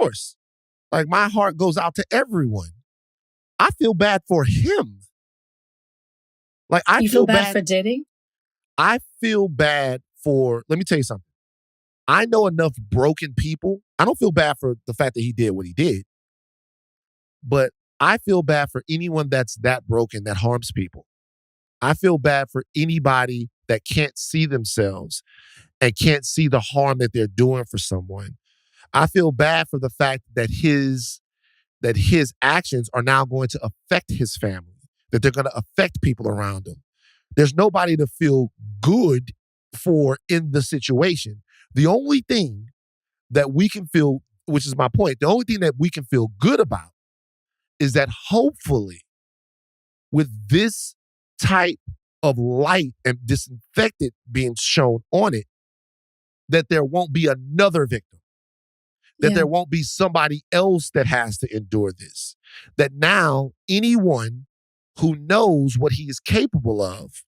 course. Like, my heart goes out to everyone. I feel bad for him. Like, You feel bad for Diddy? I feel bad for, let me tell you something. I know enough broken people. I don't feel bad for the fact that he did what he did, but I feel bad for anyone that's that broken that harms people. I feel bad for anybody that can't see themselves and can't see the harm that they're doing for someone. I feel bad for the fact that his actions are now going to affect his family, that they're going to affect people around him. There's nobody to feel good for in the situation. The only thing that we can feel, which is my point, the only thing that we can feel good about is that hopefully with this type of light and disinfectant being shown on it, that there won't be another victim, that there won't be somebody else that has to endure this, that now anyone who knows what he is capable of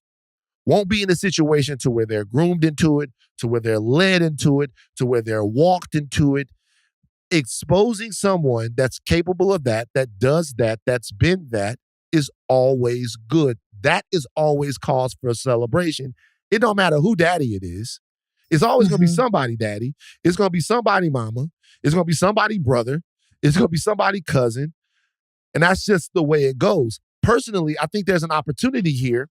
won't be in a situation to where they're groomed into it, to where they're led into it, to where they're walked into it. Exposing someone that's capable of that does that, that's been that, is always good. That is always cause for a celebration. It don't matter who daddy it is. It's always going to be somebody daddy. It's going to be somebody mama. It's going to be somebody brother. It's going to be somebody cousin. And that's just the way it goes. Personally, I think there's an opportunity here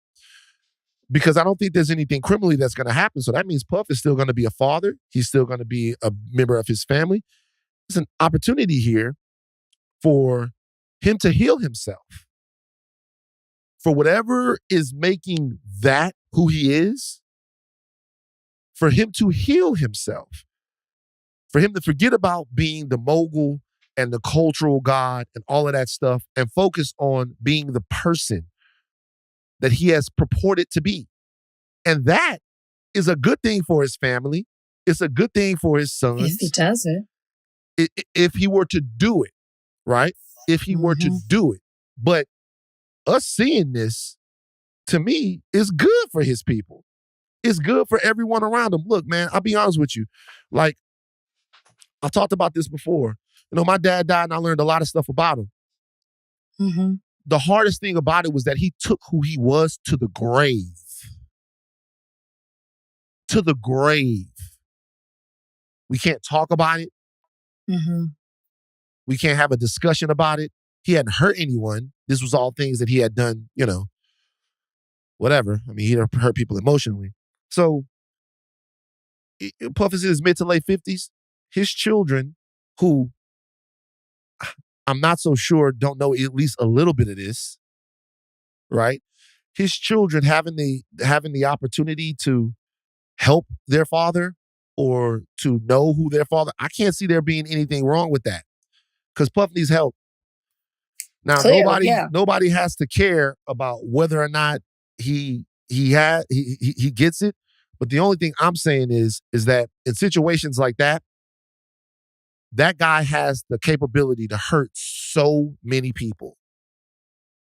because I don't think there's anything criminally that's going to happen. So that means Puff is still going to be a father. He's still going to be a member of his family. There's an opportunity here for him to heal himself. For whatever is making that who he is, for him to heal himself. For him to forget about being the mogul and the cultural god and all of that stuff and focus on being the person that he has purported to be. And that is a good thing for his family. It's a good thing for his sons. If he does it. If he were to do it, right? If he were to do it. But us seeing this, to me, is good for his people. It's good for everyone around him. Look, man, I'll be honest with you. Like, I've talked about this before. You know, my dad died and I learned a lot of stuff about him. The hardest thing about it was that he took who he was to the grave. To the grave. We can't talk about it. We can't have a discussion about it. He hadn't hurt anyone. This was all things that he had done, you know, whatever. I mean, he hurt people emotionally. So, Puff is in his mid to late 50s. His children, who I'm not so sure don't know at least a little bit of this, right? His children having the opportunity to help their father or to know who their father, I can't see there being anything wrong with that. Because Puff needs help. Now, nobody has to care about whether or not he gets it. But the only thing I'm saying is that in situations like that, that guy has the capability to hurt so many people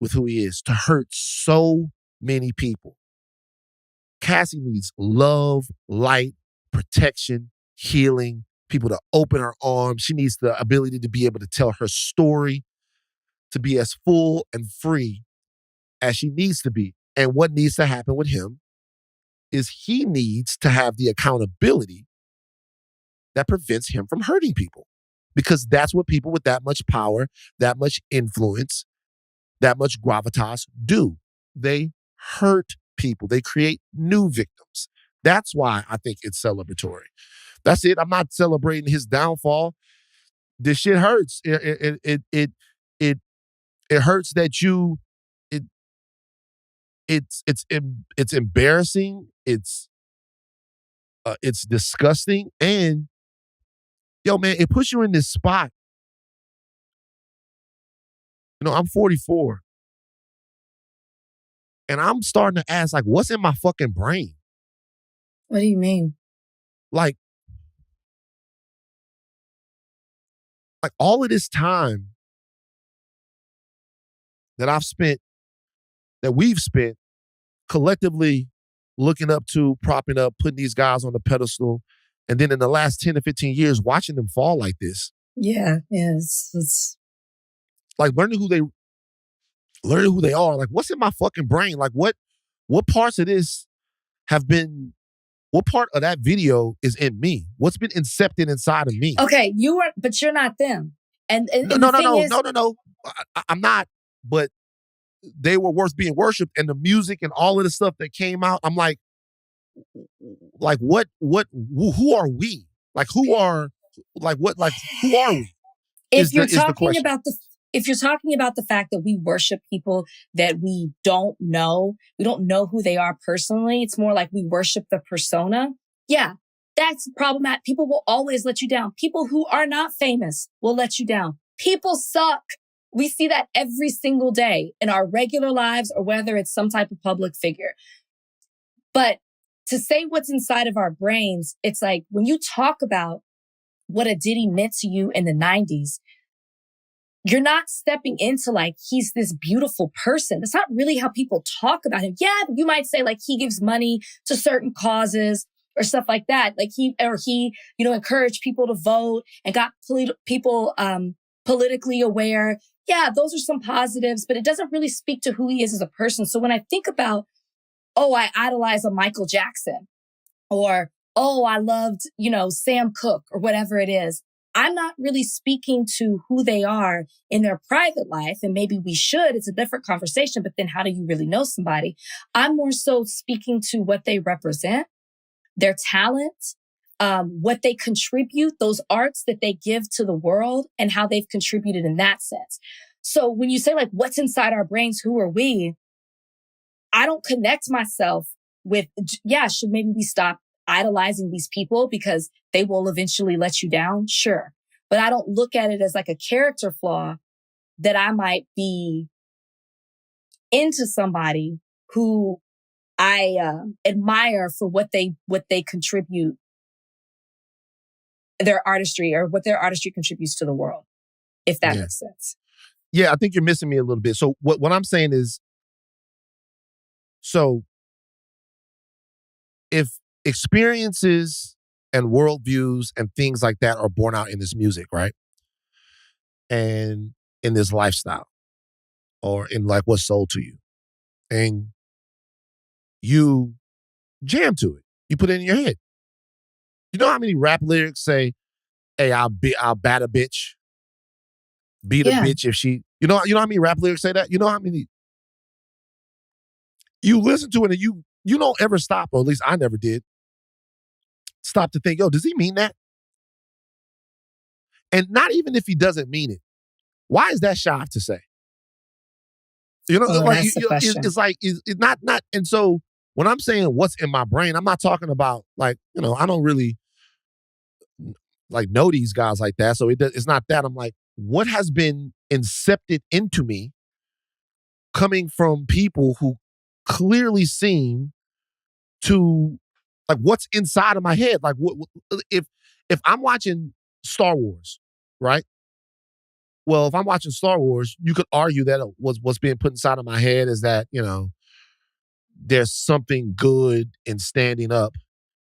with who he is, to hurt so many people. Cassie needs love, light, protection, healing, people to open her arms. She needs the ability to be able to tell her story, to be as full and free as she needs to be. And what needs to happen with him is he needs to have the accountability that prevents him from hurting people. Because that's what people with that much power, that much influence, that much gravitas do. They hurt people. They create new victims. That's why I think it's celebratory. That's it. I'm not celebrating his downfall. This shit hurts. It hurts that you. It's embarrassing. It's disgusting. And yo, man, it puts you in this spot. You know, I'm 44. And I'm starting to ask, like, what's in my fucking brain? What do you mean? Like all of this time that we've spent collectively looking up to, propping up, putting these guys on the pedestal, and then in the last 10 to 15 years, watching them fall like this. Yeah, it's like learning who they are. Like, what's in my fucking brain? Like, what parts of this have been? What part of that video is in me? What's been incepted inside of me? okay. But you're not them. And No, the no, no, thing no, is, no, no, no. I'm not. But they were worth being worshipped, and the music and all of the stuff that came out. I'm like, who are we? Like, who are, like, what, like, who are we? if Is you're the talking question? about the if you're talking about the fact that we worship people that we don't know who they are personally, it's more like we worship the persona. Yeah, that's problematic. People will always let you down. People who are not famous will let you down. People suck. We see that every single day in our regular lives or whether it's some type of public figure. But to say what's inside of our brains, it's like when you talk about what a Diddy meant to you in the 90s, you're not stepping into like, he's this beautiful person. That's not really how people talk about him. Yeah, you might say like he gives money to certain causes or stuff like that. Like he, encouraged people to vote and got people politically aware. Yeah, those are some positives, but it doesn't really speak to who he is as a person. So when I think about, oh, I idolize a Michael Jackson, or, oh, I loved, Sam Cooke or whatever it is, I'm not really speaking to who they are in their private life. And maybe we should, it's a different conversation, but then how do you really know somebody? I'm more so speaking to what they represent, their talent, what they contribute, those arts that they give to the world and how they've contributed in that sense. So when you say like, what's inside our brains? Who are we? I don't connect myself with, should maybe we stop idolizing these people because they will eventually let you down? Sure. But I don't look at it as like a character flaw that I might be into somebody who I admire for what they contribute, their artistry or what their artistry contributes to the world, if that makes sense. Yeah, I think you're missing me a little bit. So what I'm saying is, so if experiences and worldviews and things like that are born out in this music, right? And in this lifestyle or in like what's sold to you, and you jam to it, you put it in your head. You know how many rap lyrics say, "Hey, I'll bat a bitch, beat a bitch if she," you know how many rap lyrics say that? You know how many you listen to it and you don't ever stop, or at least I never did, stop to think, yo, does he mean that? And not even if he doesn't mean it, why is that shy to say? You know, like that's the question. It's like it's not. And so when I'm saying what's in my brain, I'm not talking about like, I don't really like know these guys like that. So it's not that. I'm like, what has been incepted into me coming from people who clearly seem to, like, what's inside of my head? Like, if I'm watching Star Wars, right? Well, if I'm watching Star Wars, you could argue that what's being put inside of my head is that, there's something good in standing up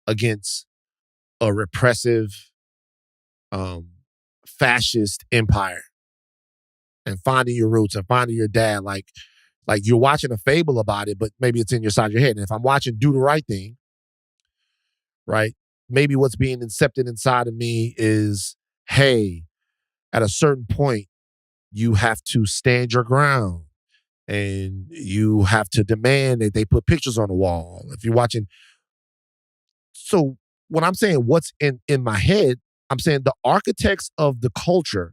against a repressive, fascist empire and finding your roots and finding your dad. Like you're watching a fable about it, but maybe it's in your side of your head. And if I'm watching Do the Right Thing, right, maybe what's being incepted inside of me is, hey, at a certain point, you have to stand your ground and you have to demand that they put pictures on the wall. If you're watching. So when I'm saying what's in my head, I'm saying the architects of the culture.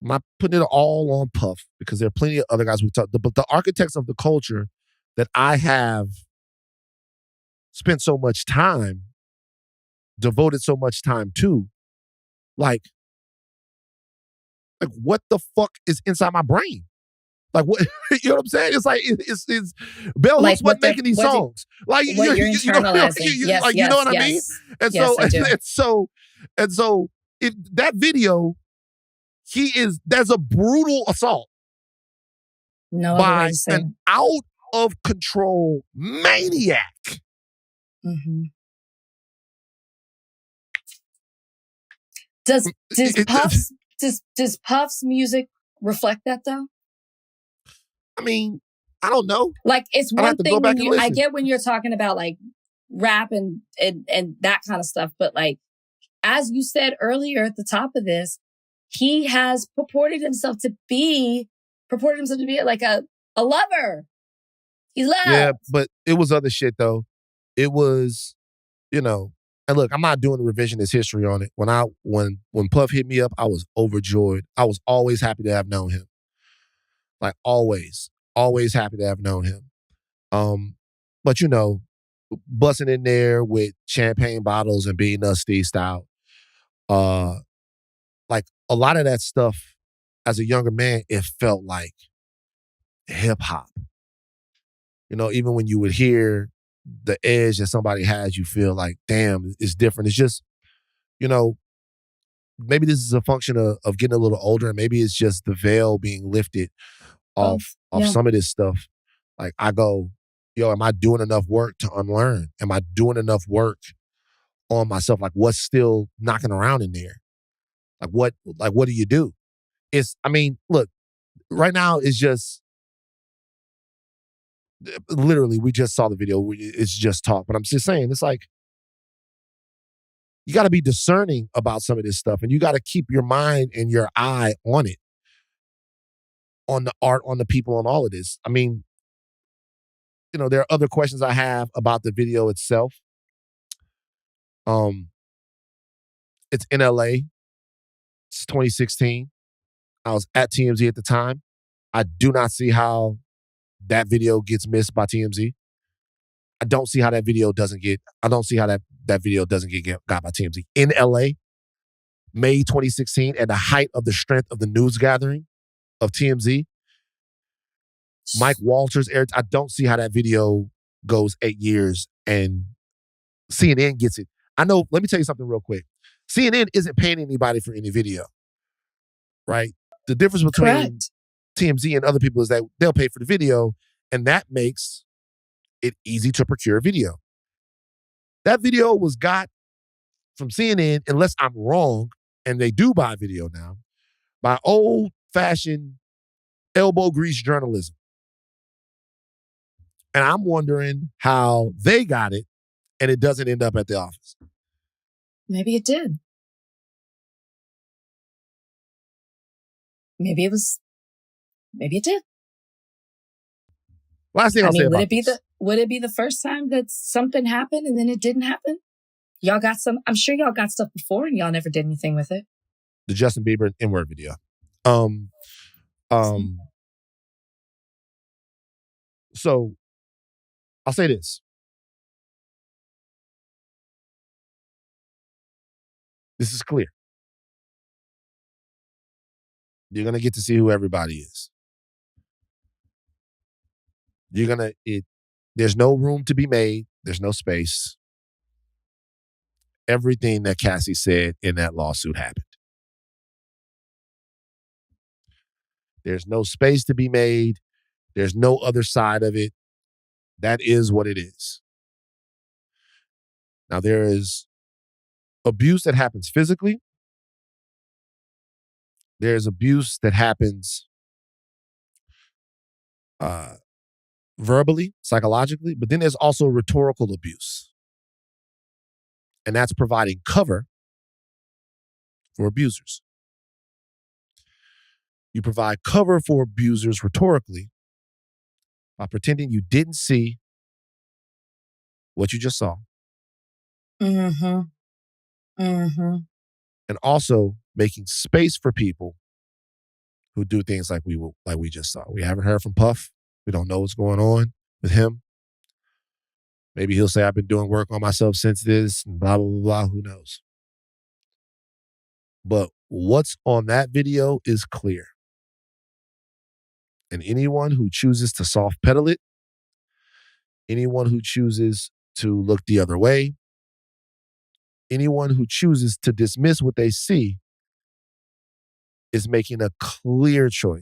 I'm not putting it all on Puff because there are plenty of other guys we talk, but the architects of the culture that I have spent so much time, devoted so much time to, like what the fuck is inside my brain? Like what, you know what I'm saying? It's like it's Bell Hooks wasn't making these songs. Like what you're internalizing. Yes, you know what I mean? And yes, so I do. and so if that video, there's a brutal assault by an out of control maniac. Mm-hmm. Does Puff's music reflect that though? I mean, I don't know. Like, it's I'd one have to go thing back when and I listen. get when you're talking about like rap and that kind of stuff, but like, as you said earlier at the top of this, he has purported himself to be like a lover. He loves. Yeah, but it was other shit though. It was, you know, and look, I'm not doing the revisionist history on it. When Puff hit me up, I was overjoyed. I was always happy to have known him. Like always happy to have known him. But you know, busting in there with champagne bottles and being Steve style, like a lot of that stuff as a younger man, it felt like hip hop. You know, even when you would hear the edge that somebody has, you feel like, damn, it's different. It's just, you know, maybe this is a function of getting a little older, and maybe it's just the veil being lifted off some of this stuff. Like I go, yo, am I doing enough work to unlearn? Am I doing enough work on myself? Like what's still knocking around in there? Like what do you do? Look, right now it's just literally, we just saw the video. It's just talk, but I'm just saying, it's like, you got to be discerning about some of this stuff, and you got to keep your mind and your eye on it, on the art, on the people, on all of this. I mean, you know, there are other questions I have about the video itself. It's in LA. It's 2016. I was at TMZ at the time. I do not see how that video gets missed by TMZ. I don't see how that video doesn't get got by TMZ. In LA, May 2016, at the height of the strength of the news gathering of TMZ, Mike Walters aired. I don't see how that video goes 8 years and CNN gets it. I know, let me tell you something real quick. CNN isn't paying anybody for any video, right? The difference between TMZ and other people is that they'll pay for the video, and that makes it easy to procure video. That video was got from CNN, unless I'm wrong, and they do buy video now, by old-fashioned elbow grease journalism. And I'm wondering how they got it and it doesn't end up at the office. Maybe it did. Maybe it did. Last thing I'll say about would it be the first time that something happened and then it didn't happen? I'm sure y'all got stuff before and y'all never did anything with it. The Justin Bieber N-word video. So I'll say this. This is clear. You're going to get to see who everybody is. There's no room to be made. There's no space. Everything that Cassie said in that lawsuit happened. There's no space to be made. There's no other side of it. That is what it is. Now, there is abuse that happens physically. There's abuse that happens verbally, psychologically, but then there's also rhetorical abuse. And that's providing cover for abusers. You provide cover for abusers rhetorically by pretending you didn't see what you just saw. Mm-hmm. Mm-hmm. And also making space for people who do things like we just saw. We haven't heard from Puff. We don't know what's going on with him. Maybe he'll say, I've been doing work on myself since this, and blah, blah, blah, blah. Who knows? But what's on that video is clear. And anyone who chooses to soft pedal it, anyone who chooses to look the other way, anyone who chooses to dismiss what they see is making a clear choice